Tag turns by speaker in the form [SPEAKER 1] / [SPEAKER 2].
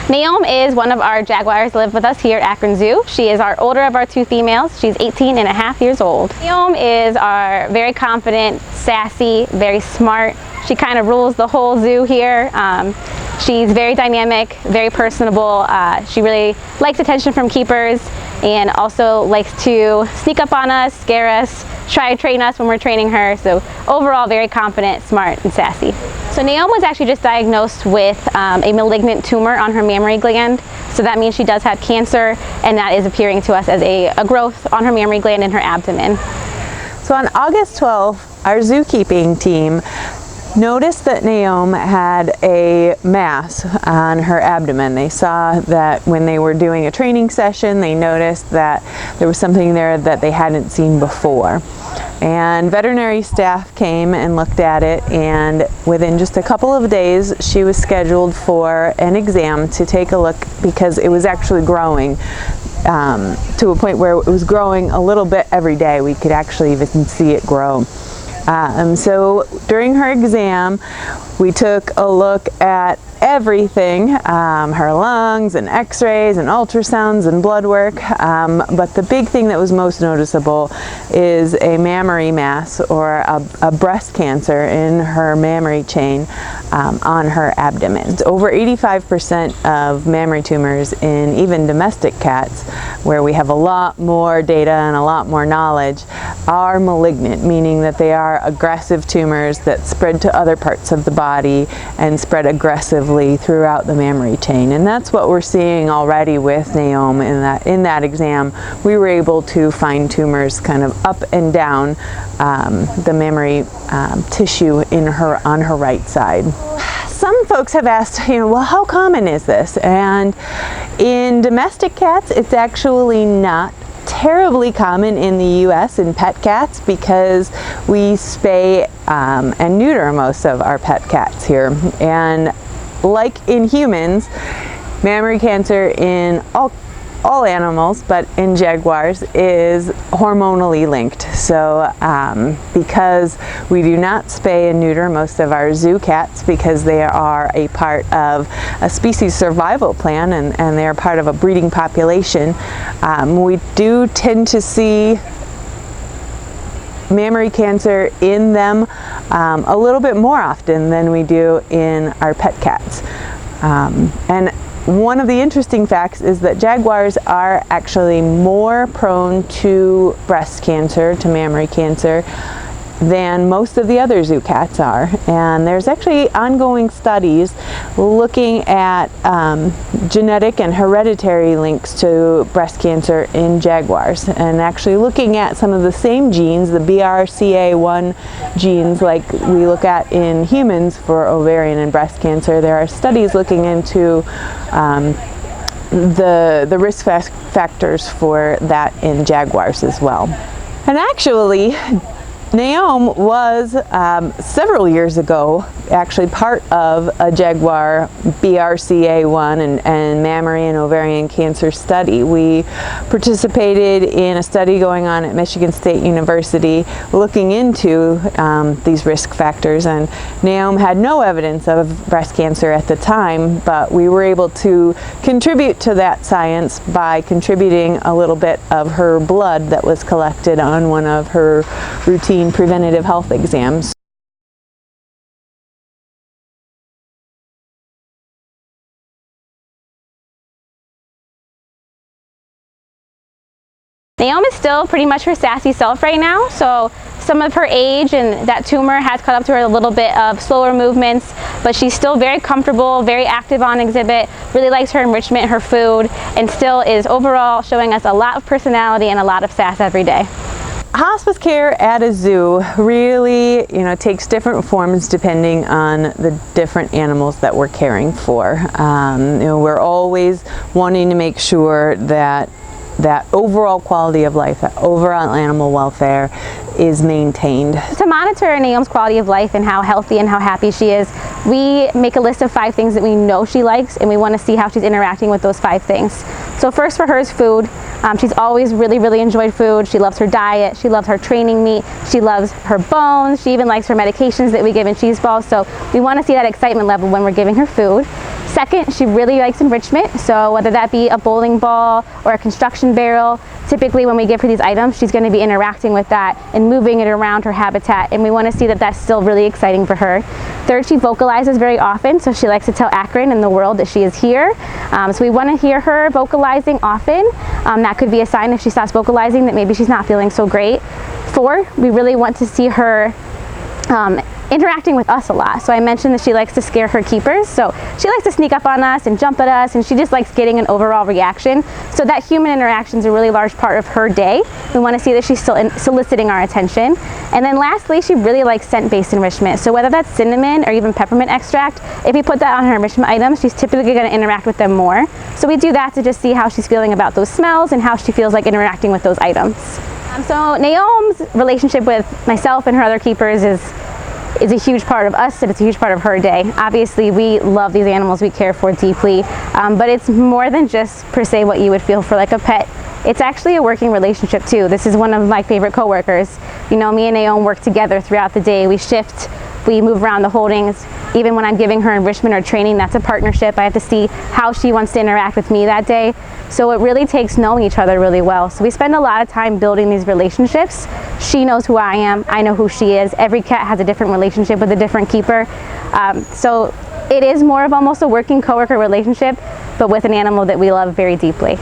[SPEAKER 1] Naom is one of our jaguars that live with us here at Akron Zoo. She is our older of our two females. She's 18 and a half years old. Naom is our very confident, sassy, very smart. She kind of rules the whole zoo here. She's very dynamic, very personable. She really likes attention from keepers and also likes to sneak up on us, scare us, try to train us when we're training her. So overall, very confident, smart, and sassy. So Naom was actually just diagnosed with a malignant tumor on her mammary gland. So that means she does have cancer, and that is appearing to us as a growth on her mammary gland in her abdomen.
[SPEAKER 2] So on August 12th, our zookeeping team noticed that Naom had a mass on her abdomen. They saw that when they were doing a training session, they noticed that there was something there that they hadn't seen before. And veterinary staff came and looked at it, and within just a couple of days she was scheduled for an exam to take a look, because it was actually growing to a point where it was growing a little bit every day. We could actually even see it grow. So during her exam, we took a look at everything, her lungs and x-rays and ultrasounds and blood work, but the big thing that was most noticeable is a mammary mass, or a breast cancer in her mammary chain on her abdomen. Over 85% of mammary tumors in even domestic cats, where we have a lot more data and a lot more knowledge, are malignant, meaning that they are aggressive tumors that spread to other parts of the body and spread aggressively throughout the mammary chain. And that's what we're seeing already with Naom. In that exam, we were able to find tumors kind of up and down the mammary tissue on her right side. Some folks have asked, well, how common is this? And in domestic cats, it's actually not terribly common in the US in pet cats, because we spay and neuter most of our pet cats here. And like in humans, mammary cancer in all animals, but in jaguars, is hormonally linked. So because we do not spay and neuter most of our zoo cats, because they are a part of a species survival plan, and they are part of a breeding population, we do tend to see mammary cancer in them a little bit more often than we do in our pet cats. And one of the interesting facts is that jaguars are actually more prone to breast cancer, to mammary cancer, than most of the other zoo cats are. And there's actually ongoing studies looking at genetic and hereditary links to breast cancer in jaguars, and actually looking at some of the same genes, the BRCA1 genes, like we look at in humans for ovarian and breast cancer. There are studies looking into the risk factors for that in jaguars as well. And actually, Naom was several years ago actually part of a jaguar BRCA1 and mammary and ovarian cancer study. We participated in a study going on at Michigan State University looking into these risk factors, and Naom had no evidence of breast cancer at the time, but we were able to contribute to that science by contributing a little bit of her blood that was collected on one of her routine preventative health exams.
[SPEAKER 1] Naom is still pretty much her sassy self right now, so some of her age and that tumor has caught up to her a little bit of slower movements, but she's still very comfortable, very active on exhibit, really likes her enrichment, her food, and still is overall showing us a lot of personality and a lot of sass every day.
[SPEAKER 2] Hospice care at a zoo really, takes different forms depending on the different animals that we're caring for. We're always wanting to make sure that overall quality of life, that overall animal welfare is maintained.
[SPEAKER 1] To monitor Naom's quality of life and how healthy and how happy she is, we make a list of 5 things that we know she likes, and we want to see how she's interacting with those 5 things. So first for her is food. She's always really enjoyed food. She loves her diet. She loves her training meat. She loves her bones. She even likes her medications that we give in cheese balls. So we want to see that excitement level when we're giving her food. Second, she really likes enrichment, so whether that be a bowling ball or a construction barrel, typically when we give her these items, she's going to be interacting with that and moving it around her habitat, and we want to see that that's still really exciting for her. Third, she vocalizes very often, so she likes to tell Akron and the world that she is here. So we want to hear her vocalizing often. That could be a sign if she stops vocalizing that maybe she's not feeling so great. Four, we really want to see her interacting with us a lot. So I mentioned that she likes to scare her keepers. So she likes to sneak up on us and jump at us, and she just likes getting an overall reaction. So that human interaction is a really large part of her day. We want to see that she's still soliciting our attention. And then lastly, she really likes scent-based enrichment. So whether that's cinnamon or even peppermint extract, if you put that on her enrichment items, she's typically going to interact with them more. So we do that to just see how she's feeling about those smells and how she feels like interacting with those items. So Naom's relationship with myself and her other keepers is a huge part of us, and it's a huge part of her day. Obviously, we love these animals, we care for deeply, but it's more than just per se what you would feel for like a pet. It's actually a working relationship too. This is one of my favorite coworkers. You know, me and Naom work together throughout the day. We shift, we move around the holdings. Even when I'm giving her enrichment or training, that's a partnership. I have to see how she wants to interact with me that day. So it really takes knowing each other really well. So we spend a lot of time building these relationships. She knows who I am, I know who she is. Every cat has a different relationship with a different keeper. So it is more of almost a working coworker relationship, but with an animal that we love very deeply.